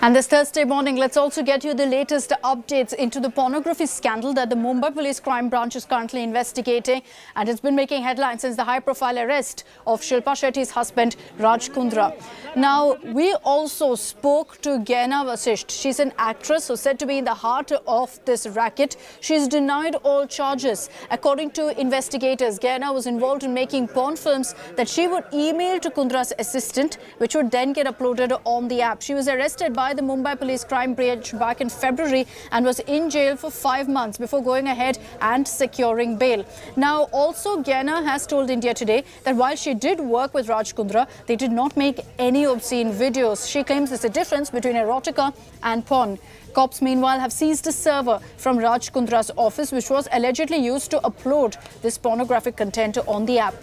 And this Thursday morning, let's also get you the latest updates into the pornography scandal that the Mumbai Police Crime Branch is currently investigating. And it's been making headlines since the high-profile arrest of Shilpa Shetty's husband, Raj Kundra. Now, we also spoke to Gaina Vasisht. She's an actress who's said to be in the heart of this racket. She's denied all charges. According to investigators, Gaina was involved in making porn films that she would email to Kundra's assistant, which would then get uploaded on the app. She was arrested by the Mumbai Police Crime Branch back in February and was in jail for 5 months before going ahead and securing bail. Now, also, Gaina has told India Today that while she did work with Raj Kundra, they did not make any obscene videos. She claims there's a difference between erotica and porn. Cops, meanwhile, have seized a server from Raj Kundra's office, which was allegedly used to upload this pornographic content on the app.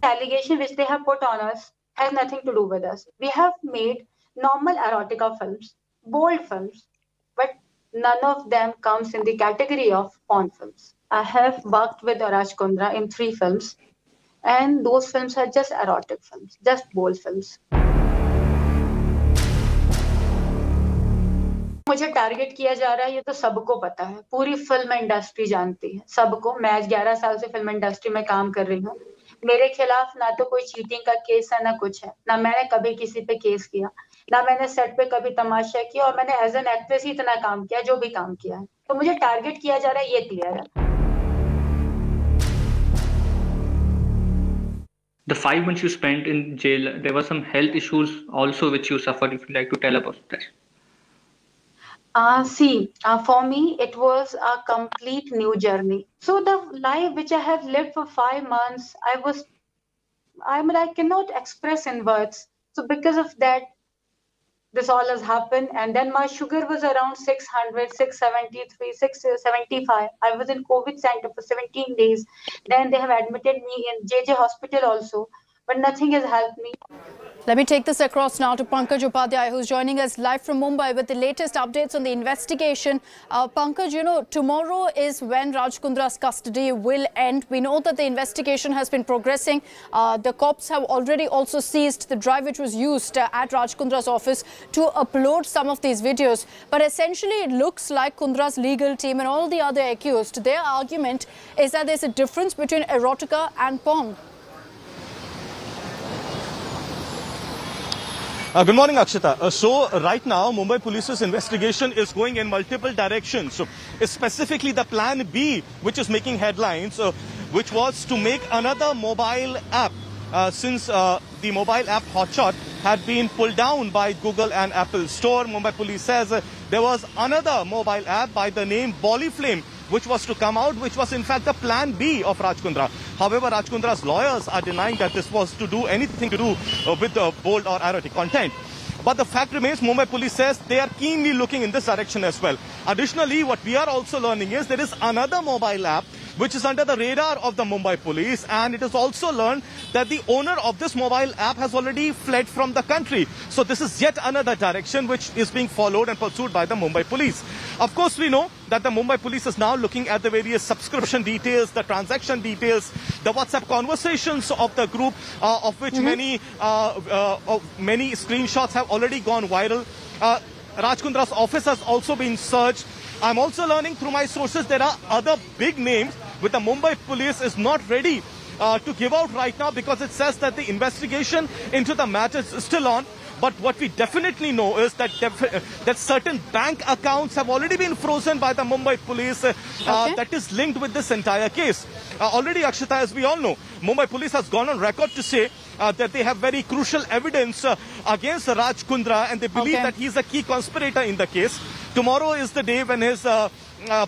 Allegation which they have put on us has nothing to do with us. We have made normal erotica films, bold films, but none of them comes in the category of porn films. I have worked with Raj Kundra in 3 films, and those films are just erotic films, just bold films. मुझे target किया जा रहा है, ये तो सबको पता है, पूरी फिल्म इंडस्ट्री जानती है, सबको। मैं 11 साल से फिल्म इंडस्ट्री में काम कर रही हूँ। मेरे खिलाफ ना तो कोई चीटिंग का केस है, ना कुछ है, ना मैंने कभी किसी पे केस किया, ना मैंने सेट पे कभी तमाशा किया, और मैंने एज एन एक्ट्रेस ही इतना काम किया जो भी काम किया है। तो मुझे टारगेट किया जा रहा है, ये क्लियर है। The 5 months you spent in jail, there were some health issues also which you suffered. If you'd like to tell about that. For me, it was a complete new journey. So the life which I have lived for 5 months, I cannot express in words. So because of that, this all has happened. And then my sugar was around 600, 673, 675. I was in COVID center for 17 days. Then they have admitted me in JJ hospital also, but nothing has helped me. Let me take this across now to Pankaj Upadhyay, who's joining us live from Mumbai with the latest updates on the investigation. Pankaj, you know, tomorrow is when Raj Kundra's custody will end. We know that the investigation has been progressing. The cops have already also seized the drive which was used at Raj Kundra's office to upload some of these videos. But essentially, it looks like Kundra's legal team and all the other accused, their argument is that there's a difference between erotica and porn. Good morning, Akshita. So right now, Mumbai Police's investigation is going in multiple directions. So specifically the plan B, which is making headlines, which was to make another mobile app. Since the mobile app Hotshot had been pulled down by Google and Apple Store, Mumbai Police says there was another mobile app by the name Bollyflame, which was to come out, which was in fact the plan B of Raj Kundra. However, Raj Kundra's lawyers are denying that this was to do anything to do with bold or erotic content. But the fact remains, Mumbai Police says they are keenly looking in this direction as well. Additionally, what we are also learning is there is another mobile app which is under the radar of the Mumbai Police, and it is also learned that the owner of this mobile app has already fled from the country. So this is yet another direction which is being followed and pursued by the Mumbai Police. Of course, we know that the Mumbai Police is now looking at the various subscription details, the transaction details, the WhatsApp conversations of the group, of which many screenshots have already gone viral. Raj Kundra's office has also been searched. I'm also learning through my sources there are other big names which the Mumbai Police is not ready to give out right now, because it says that the investigation into the matter is still on. But what we definitely know is that certain bank accounts have already been frozen by the Mumbai Police that is linked with this entire case. Already, Akshita, as we all know, Mumbai Police has gone on record to say that they have very crucial evidence against Raj Kundra, and they believe that he is a key conspirator in the case. Tomorrow is the day when his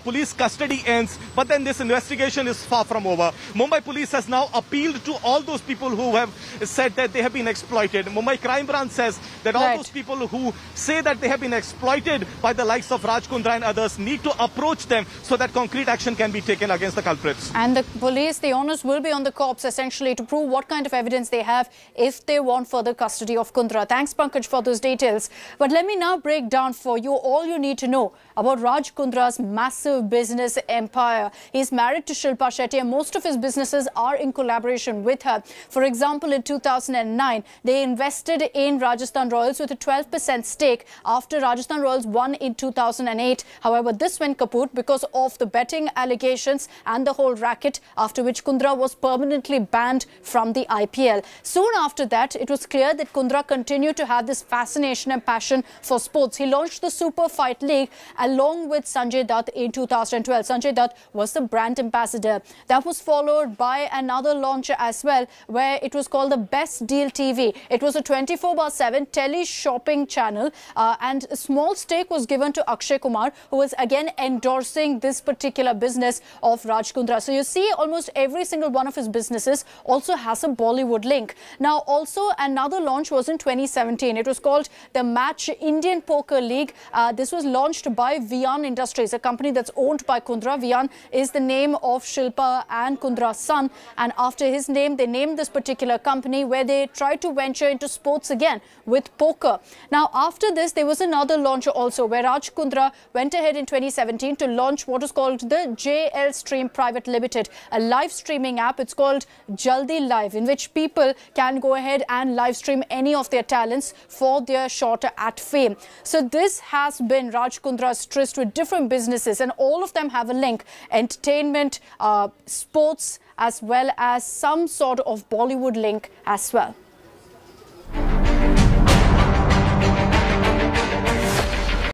police custody ends, but then this investigation is far from over. Mumbai Police has now appealed to all those people who have said that they have been exploited. Mumbai Crime Branch says that all those people who say that they have been exploited by the likes of Raj Kundra and others need to approach them so that concrete action can be taken against the culprits. And the police, the onus will be on the cops essentially to prove what kind of evidence they have if they want further custody of Kundra. Thanks, Pankaj, for those details. But let me now break down for you all you need to know about Raj Kundra's massive business empire. He's married to Shilpa Shetty and most of his businesses are in collaboration with her. For example, in 2009, they invested in Rajasthan Royals with a 12% stake after Rajasthan Royals won in 2008. However, this went kaput because of the betting allegations and the whole racket, after which Kundra was permanently banned from the IPL. Soon after that, it was clear that Kundra continued to have this fascination and passion for sports. He launched the Super Fight League along with Sanjay Dutt in 2012. Sanjay Dutt was the brand ambassador. That was followed by another launch as well, where it was called the Best Deal TV. It was a 24/7 tele-shopping channel and a small stake was given to Akshay Kumar, who was again endorsing this particular business of Raj Kundra. So you see, almost every single one of his businesses also has a Bollywood link. Now, also another launch was in 2017. It was called the Match Indian Poker League. This was launched by Vian Industries, a company that's owned by Kundra. Vian is the name of Shilpa and Kundra's son, and after his name, they named this particular company, where they tried to venture into sports again with poker. Now, after this, there was another launch also, where Raj Kundra went ahead in 2017 to launch what is called the JL Stream Private Limited, a live streaming app. It's called Jaldi Live, in which people can go ahead and live stream any of their talents for their shot at fame. So this has been Raj Kundra's tryst with different businesses, and all of them have a link: entertainment, sports, as well as some sort of Bollywood link as well.